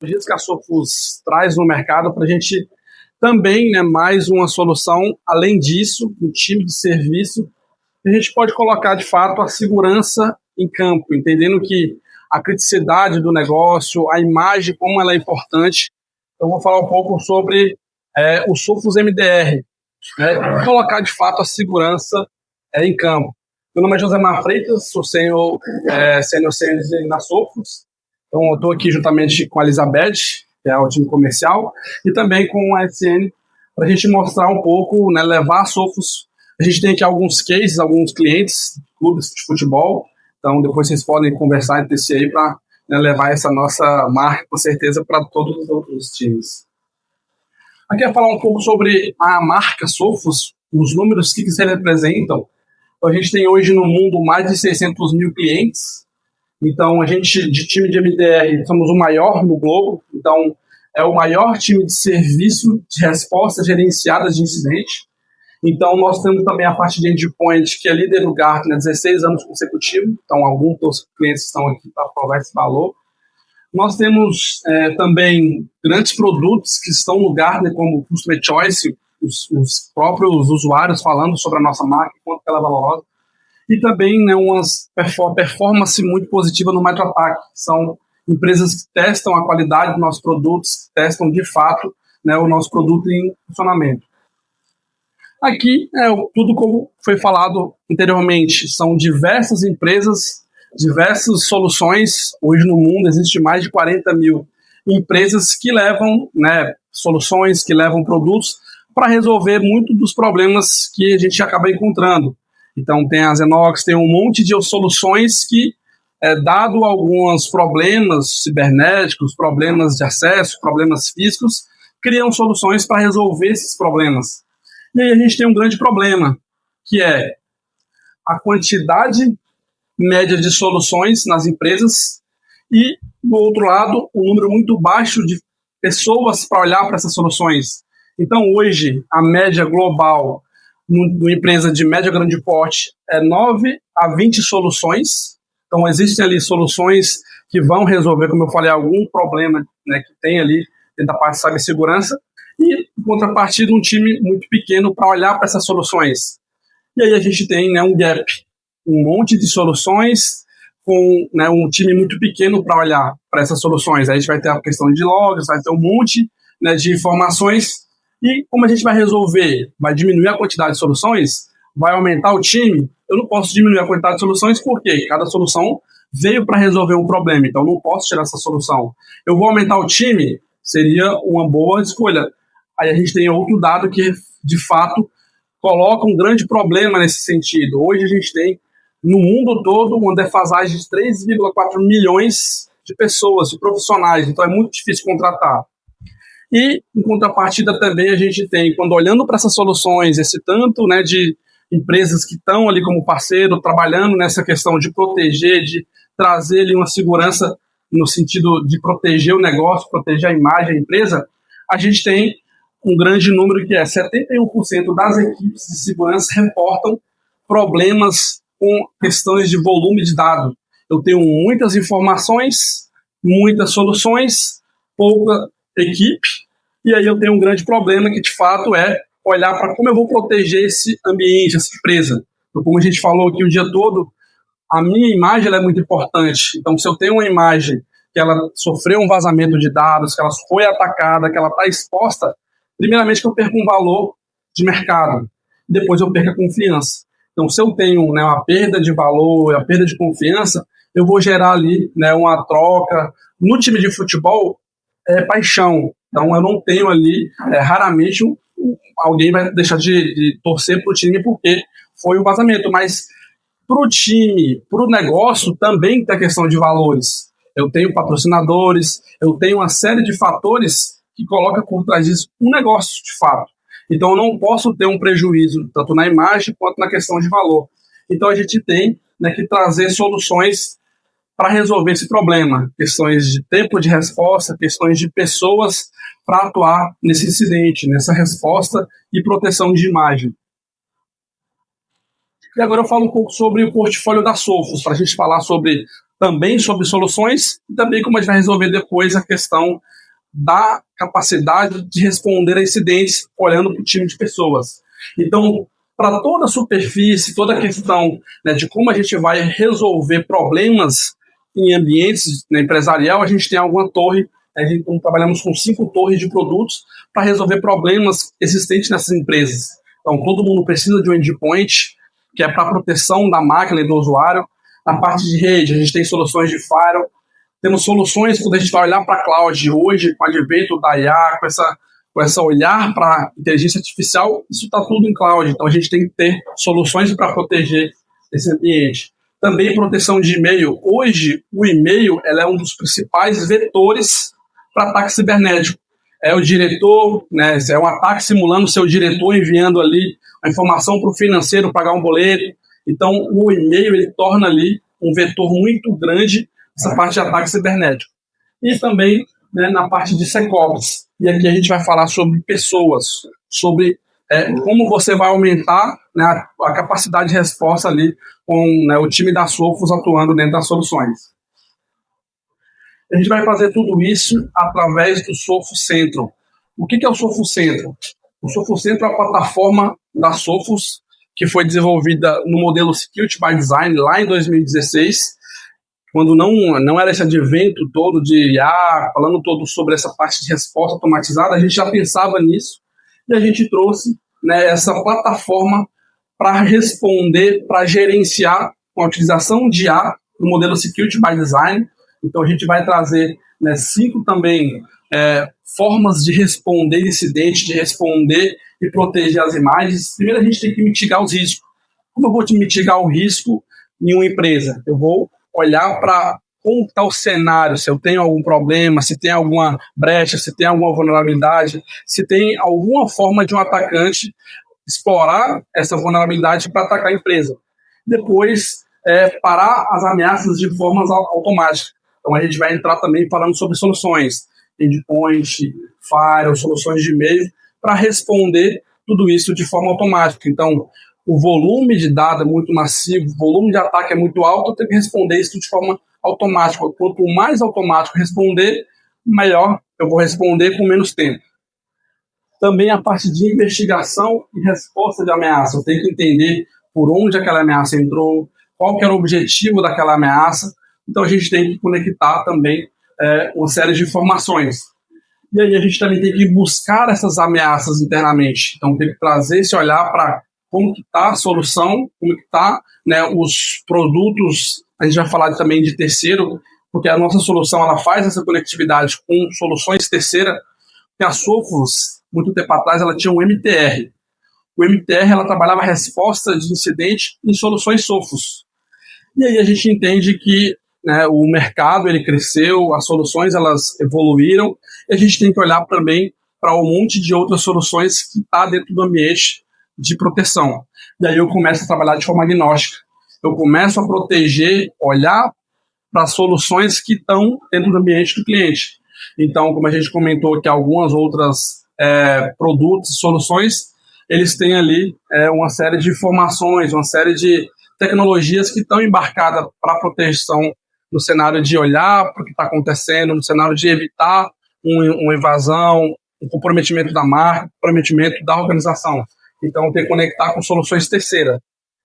que a Sophos traz no mercado para a gente também, né, mais uma solução, além disso, um time de serviço, a gente pode colocar, de fato, a segurança em campo, entendendo que a criticidade do negócio, a imagem, como ela é importante. Então, vou falar um pouco sobre o Sophos MDR, né, colocar, de fato, a segurança em campo. Meu nome é Josemar Freitas, sou sênior sales na Sophos. Então, eu estou aqui juntamente com a Elizabeth, que é o time comercial, e também com a SN, para a gente mostrar um pouco, né, levar a Sophos. A gente tem aqui alguns cases, alguns clientes, clubes de futebol, então depois vocês podem conversar entre si aí para, né, levar essa nossa marca, com certeza, para todos os outros times. Aqui é falar um pouco sobre a marca Sophos, os números que se representam. Então, a gente tem hoje no mundo mais de 600 mil clientes. Então, a gente, de time de MDR, somos o maior no globo. Então, é o maior time de serviço de respostas gerenciadas de incidente. Então, nós temos também a parte de endpoint, que é líder no Gartner, 16 anos consecutivos. Então, alguns dos clientes estão aqui para provar esse valor. Nós temos também grandes produtos que estão no Gartner, como Customer Choice, os próprios usuários falando sobre a nossa marca, quanto ela é valorosa. E também, né, uma performance muito positiva no MetroAttack. São empresas que testam a qualidade dos nossos produtos, testam de fato, né, o nosso produto em funcionamento. Aqui, tudo como foi falado anteriormente, são diversas empresas, diversas soluções. Hoje no mundo existe mais de 40 mil empresas que levam, né, soluções, que levam produtos para resolver muitos dos problemas que a gente acaba encontrando. Então, tem a Zenox, tem um monte de soluções que, dado alguns problemas cibernéticos, problemas de acesso, problemas físicos, criam soluções para resolver esses problemas. E aí a gente tem um grande problema, que é a quantidade média de soluções nas empresas e, do outro lado, um número muito baixo de pessoas para olhar para essas soluções. Então, hoje, a média global numa empresa de média grande porte é 9 a 20 soluções. Então, existem ali soluções que vão resolver, como eu falei, algum problema, né, que tem ali dentro da parte de cibersegurança, e, em contrapartida, um time muito pequeno para olhar para essas soluções. E aí a gente tem, né, um gap, um monte de soluções com, né, um time muito pequeno para olhar para essas soluções. Aí a gente vai ter a questão de logs, vai ter um monte, né, de informações. E como a gente vai resolver? Vai diminuir a quantidade de soluções? Vai aumentar o time? Eu não posso diminuir a quantidade de soluções porque cada solução veio para resolver um problema, então não posso tirar essa solução. Eu vou aumentar o time? Seria uma boa escolha. Aí a gente tem outro dado que, de fato, coloca um grande problema nesse sentido. Hoje a gente tem, no mundo todo, uma defasagem de 3,4 milhões de pessoas, de profissionais, então é muito difícil contratar. E, em contrapartida, também a gente tem, quando olhando para essas soluções, esse tanto, né, de empresas que estão ali como parceiro, trabalhando nessa questão de proteger, de trazer ali uma segurança no sentido de proteger o negócio, proteger a imagem da empresa, a gente tem um grande número que é 71% das equipes de segurança reportam problemas com questões de volume de dados. Eu tenho muitas informações, muitas soluções, pouca equipe, e aí eu tenho um grande problema que, de fato, é olhar para como eu vou proteger esse ambiente, essa empresa. Então, como a gente falou aqui o dia todo, a minha imagem ela é muito importante. Então, se eu tenho uma imagem que ela sofreu um vazamento de dados, que ela foi atacada, que ela está exposta, primeiramente que eu perco um valor de mercado, depois eu perco a confiança. Então, se eu tenho, né, uma perda de valor, a perda de confiança, eu vou gerar ali, né, uma troca. No time de futebol, é paixão. Então, eu não tenho ali, raramente, alguém vai deixar de torcer para o time porque foi um vazamento. Mas para o time, para o negócio, também tem a questão de valores. Eu tenho patrocinadores, eu tenho uma série de fatores que coloca por trás disso um negócio, de fato. Então, eu não posso ter um prejuízo, tanto na imagem quanto na questão de valor. Então, a gente tem, né, que trazer soluções para resolver esse problema. Questões de tempo de resposta, questões de pessoas para atuar nesse incidente, nessa resposta e proteção de imagem. E agora eu falo um pouco sobre o portfólio da Sophos, para a gente falar sobre também sobre soluções e também como a gente vai resolver depois a questão da capacidade de responder a incidentes olhando para o time de pessoas. Então, para toda a superfície, toda a questão, né, de como a gente vai resolver problemas em ambientes, né, empresarial, a gente tem alguma torre, trabalhamos com 5 torres de produtos para resolver problemas existentes nessas empresas. Então, todo mundo precisa de um endpoint, que é para a proteção da máquina e do usuário. Na parte de rede, a gente tem soluções de firewall, temos soluções quando a gente vai olhar para a cloud hoje, com o advento da IA, com essa olhar para inteligência artificial, isso está tudo em cloud. Então, a gente tem que ter soluções para proteger esse ambiente. Também proteção de e-mail. Hoje, o e-mail ela é um dos principais vetores para ataque cibernético. É o diretor, né, é um ataque simulando o seu diretor enviando ali a informação para o financeiro pagar um boleto. Então, o e-mail ele torna ali um vetor muito grande essa parte de ataque cibernético. E também, né, na parte de SecOps. E aqui a gente vai falar sobre pessoas, sobre como você vai aumentar, né, a capacidade de resposta ali com, né, o time da Sophos atuando dentro das soluções. A gente vai fazer tudo isso através do Sophos Central. O que é o Sophos Central? O Sophos Central é a plataforma da Sophos que foi desenvolvida no modelo Security by Design lá em 2016, quando não era esse advento todo de IA, falando todo sobre essa parte de resposta automatizada, a gente já pensava nisso e a gente trouxe, né, essa plataforma para responder, para gerenciar com a utilização de IA no modelo Security by Design. Então a gente vai trazer, né, 5 também formas de responder incidente, de responder e proteger as imagens. Primeiro a gente tem que mitigar os riscos. Como eu vou mitigar o risco em uma empresa? Eu vou olhar para como está o cenário, se eu tenho algum problema, se tem alguma brecha, se tem alguma vulnerabilidade, se tem alguma forma de um atacante explorar essa vulnerabilidade para atacar a empresa. Depois, parar as ameaças de forma automática. Então, a gente vai entrar também falando sobre soluções, endpoint, firewall, soluções de e-mail, para responder tudo isso de forma automática. Então, o volume de dados é muito massivo, o volume de ataque é muito alto, eu tenho que responder isso de forma automática. Quanto mais automático responder, melhor eu vou responder com menos tempo. Também a parte de investigação e resposta de ameaça. Eu tenho que entender por onde aquela ameaça entrou, qual que era o objetivo daquela ameaça. Então a gente tem que conectar também uma série de informações. E aí a gente também tem que buscar essas ameaças internamente. Então tem que trazer esse olhar para como que está a solução, como que está, né, os produtos. A gente vai falar também de terceiro, porque a nossa solução ela faz essa conectividade com soluções terceiras. Porque a Sophos, muito tempo atrás, ela tinha um MTR. O MTR ela trabalhava a resposta de incidente em soluções Sophos. E aí a gente entende que, né, o mercado ele cresceu, as soluções elas evoluíram, e a gente tem que olhar também para um monte de outras soluções que está dentro do ambiente de proteção. E aí eu começo a trabalhar de forma agnóstica. Eu começo a proteger, olhar para soluções que estão dentro do ambiente do cliente. Então, como a gente comentou que algumas outras produtos, soluções, eles têm ali uma série de informações, uma série de tecnologias que estão embarcadas para proteção no cenário de olhar para o que está acontecendo, no cenário de evitar uma invasão, um comprometimento da marca, comprometimento da organização. Então, tem que conectar com soluções terceiras.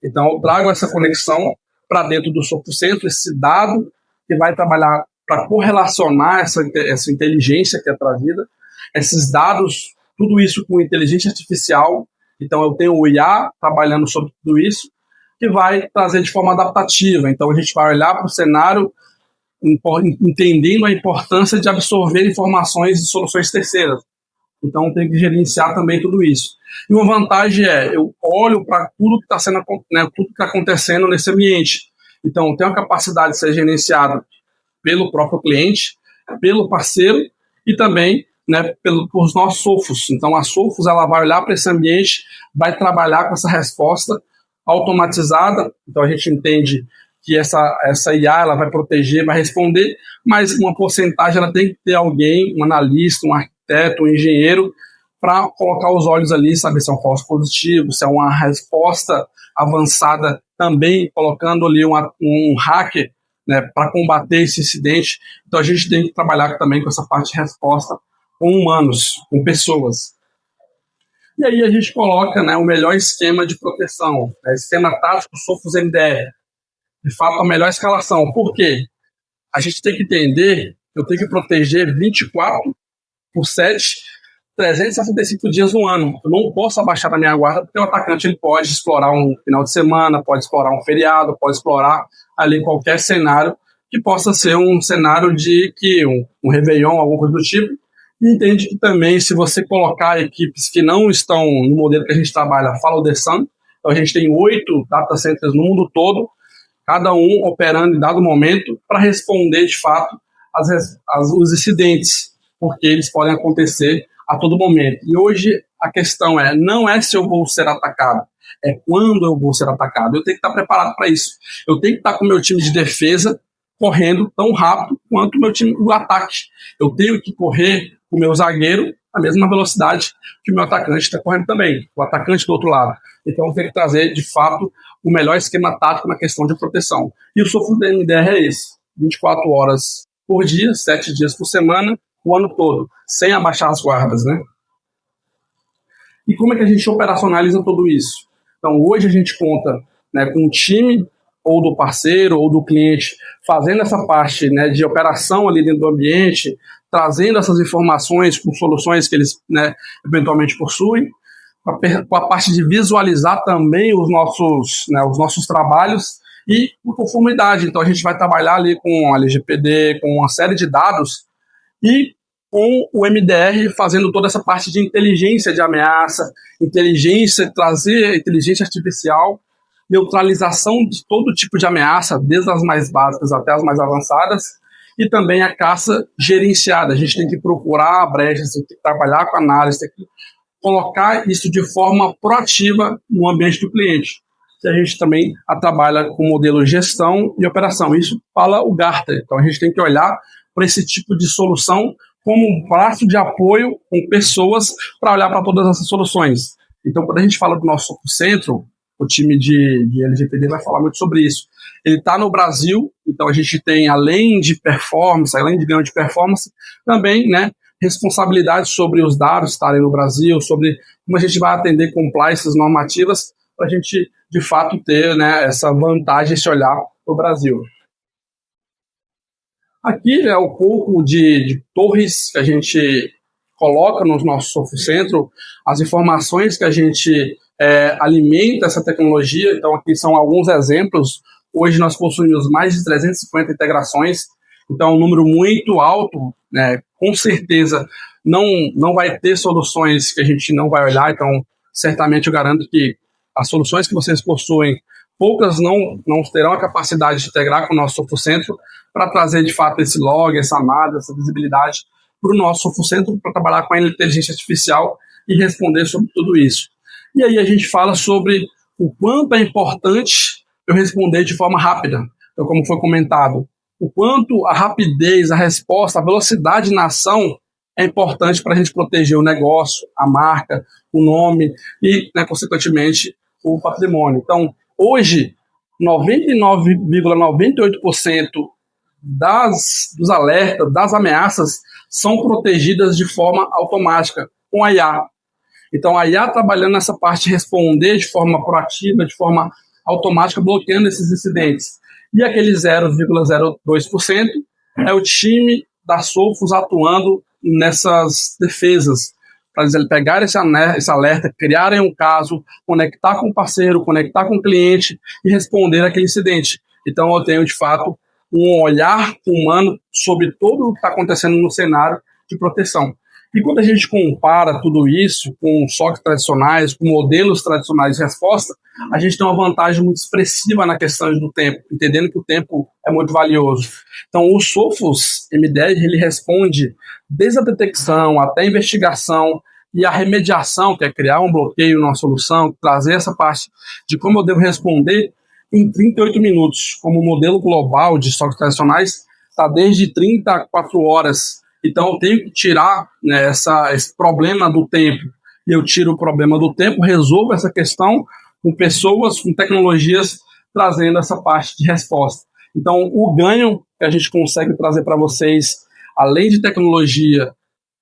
Então, eu trago essa conexão para dentro do Sophos Central, esse dado que vai trabalhar para correlacionar essa inteligência que é trazida, esses dados, tudo isso com inteligência artificial. Então, eu tenho o IA trabalhando sobre tudo isso, que vai trazer de forma adaptativa. Então, a gente vai olhar para o cenário entendendo a importância de absorver informações de soluções terceiras. Então, tem que gerenciar também tudo isso. E uma vantagem eu olho para tudo que está sendo, né, tudo que está acontecendo nesse ambiente. Então, tem a capacidade de ser gerenciado pelo próprio cliente, pelo parceiro e também, né, pelos nossos Sophos. Então, a Sophos ela vai olhar para esse ambiente, vai trabalhar com essa resposta automatizada. Então, a gente entende que essa IA ela vai proteger, vai responder, mas uma porcentagem ela tem que ter alguém, um analista, um arquiteto, um engenheiro, para colocar os olhos ali, saber se é um falso positivo, se é uma resposta avançada, também colocando ali um hacker, né, para combater esse incidente. Então a gente tem que trabalhar também com essa parte de resposta com humanos, com pessoas. E aí a gente coloca, né, o melhor esquema de proteção, né, esquema tático Sophos MDR. De fato, a melhor escalação. Por quê? A gente tem que entender que eu tenho que proteger 24/7, 365 dias no ano. Eu não posso abaixar a minha guarda, porque o atacante ele pode explorar um final de semana, pode explorar um feriado, pode explorar ali qualquer cenário que possa ser um cenário de que um Réveillon, alguma coisa do tipo. E entende que também, se você colocar equipes que não estão no modelo que a gente trabalha, Follow the Sun, então a gente tem 8 data centers no mundo todo, cada um operando em dado momento para responder, de fato, os incidentes, porque eles podem acontecer a todo momento. E hoje a questão não é se eu vou ser atacado, é quando eu vou ser atacado. Eu tenho que estar preparado para isso. Eu tenho que estar com o meu time de defesa correndo tão rápido quanto o meu time do ataque. Eu tenho que correr com o meu zagueiro a mesma velocidade que o meu atacante está correndo também, o atacante do outro lado. Então eu tenho que trazer, de fato, o melhor esquema tático na questão de proteção. E o Sophos MDR é esse: 24 horas por dia, 7 dias por semana, o ano todo, sem abaixar as guardas, né? E como é que a gente operacionaliza tudo isso? Então, hoje a gente conta, né, com um time, ou do parceiro, ou do cliente, fazendo essa parte, né, de operação ali dentro do ambiente, trazendo essas informações com soluções que eles, né, eventualmente possuem, com a parte de visualizar também os nossos trabalhos e com conformidade. Então, a gente vai trabalhar ali com a LGPD, com uma série de dados e com o MDR fazendo toda essa parte de inteligência de ameaça, trazer inteligência artificial, neutralização de todo tipo de ameaça, desde as mais básicas até as mais avançadas, e também a caça gerenciada. A gente tem que procurar brechas, tem que trabalhar com análise, tem que colocar isso de forma proativa no ambiente do cliente. E a gente também trabalha com o modelo gestão e operação. Isso fala o Gartner. Então a gente tem que olhar para esse tipo de solução como um braço de apoio com pessoas para olhar para todas essas soluções. Então, quando a gente fala do nosso centro, o time de LGPD vai falar muito sobre isso. Ele está no Brasil, então a gente tem, além de performance, além de ganho de performance, também, né, responsabilidade sobre os dados estarem no Brasil, sobre como a gente vai atender compliances normativas para a gente, de fato, ter, né, essa vantagem, esse olhar para o Brasil. Aqui é um pouco de torres que a gente coloca no nosso Sophos Centro, as informações que a gente alimenta essa tecnologia. Então, aqui são alguns exemplos. Hoje nós possuímos mais de 350 integrações, então é um número muito alto, né? Com certeza não vai ter soluções que a gente não vai olhar, então certamente eu garanto que as soluções que vocês possuem, poucas não terão a capacidade de integrar com o nosso Sophos Centro para trazer de fato esse log, essa AMADA, essa visibilidade para o nosso Sophos Centro, para trabalhar com a inteligência artificial e responder sobre tudo isso. E aí a gente fala sobre o quanto é importante eu responder de forma rápida. Então, como foi comentado, o quanto a rapidez, a resposta, a velocidade na ação é importante para a gente proteger o negócio, a marca, o nome e, né, consequentemente, o patrimônio. Então, hoje, 99,98% dos alertas, das ameaças, são protegidas de forma automática, com a IA. Então, a IA trabalhando nessa parte de responder de forma proativa, de forma automática, bloqueando esses incidentes. E aquele 0,02% é o time da Sophos atuando nessas defesas, para eles pegarem esse alerta, criarem um caso, conectar com o parceiro, conectar com o cliente e responder aquele incidente. Então, eu tenho, de fato, um olhar humano sobre tudo o que está acontecendo no cenário de proteção. E quando a gente compara tudo isso com SOCs tradicionais, com modelos tradicionais de resposta, a gente tem uma vantagem muito expressiva na questão do tempo, entendendo que o tempo é muito valioso. Então, o Sophos MDR, ele responde desde a detecção até a investigação e a remediação, que é criar um bloqueio numa solução, trazer essa parte de como eu devo responder em 38 minutos. Como o modelo global de SOCs tradicionais está desde 30 a 4 horas. Então, eu tenho que tirar, né, esse problema do tempo. E eu tiro o problema do tempo, resolvo essa questão com pessoas, com tecnologias, trazendo essa parte de resposta. Então, o ganho que a gente consegue trazer para vocês, além de tecnologia,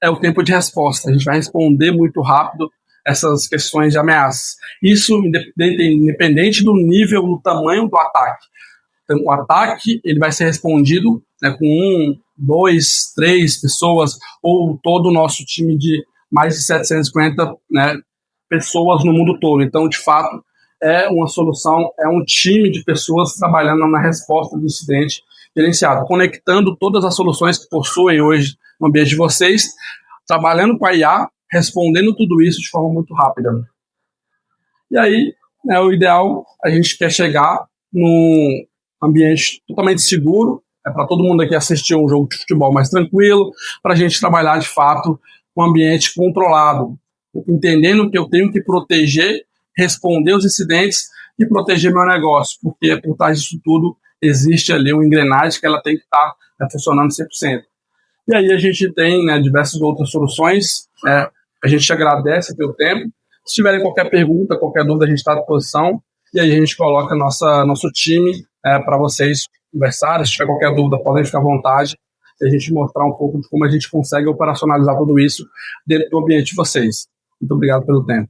é o tempo de resposta. A gente vai responder muito rápido essas questões de ameaças. Isso independente do nível, do tamanho do ataque. Então, o ataque ele vai ser respondido, né, com 1, 2, 3 pessoas, ou todo o nosso time de mais de 750, né, pessoas no mundo todo. Então, de fato, é uma solução, é um time de pessoas trabalhando na resposta do incidente gerenciado, conectando todas as soluções que possuem hoje no ambiente de vocês, trabalhando com a IA, respondendo tudo isso de forma muito rápida. E aí, né, o ideal, a gente quer chegar num ambiente totalmente seguro, para todo mundo aqui assistir um jogo de futebol mais tranquilo, para a gente trabalhar de fato um ambiente controlado, entendendo que eu tenho que proteger, responder os incidentes e proteger meu negócio, porque por trás disso tudo existe ali uma engrenagem que ela tem que estar funcionando 100%. E aí a gente tem, né, diversas outras soluções. A gente agradece pelo tempo. Se tiverem qualquer pergunta, qualquer dúvida, a gente está à disposição. E aí a gente coloca nosso time para vocês conversarem. Se tiver qualquer dúvida, podem ficar à vontade. E a gente mostrar um pouco de como a gente consegue operacionalizar tudo isso dentro do ambiente de vocês. Muito obrigado pelo tempo.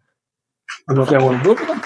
Alguma dúvida?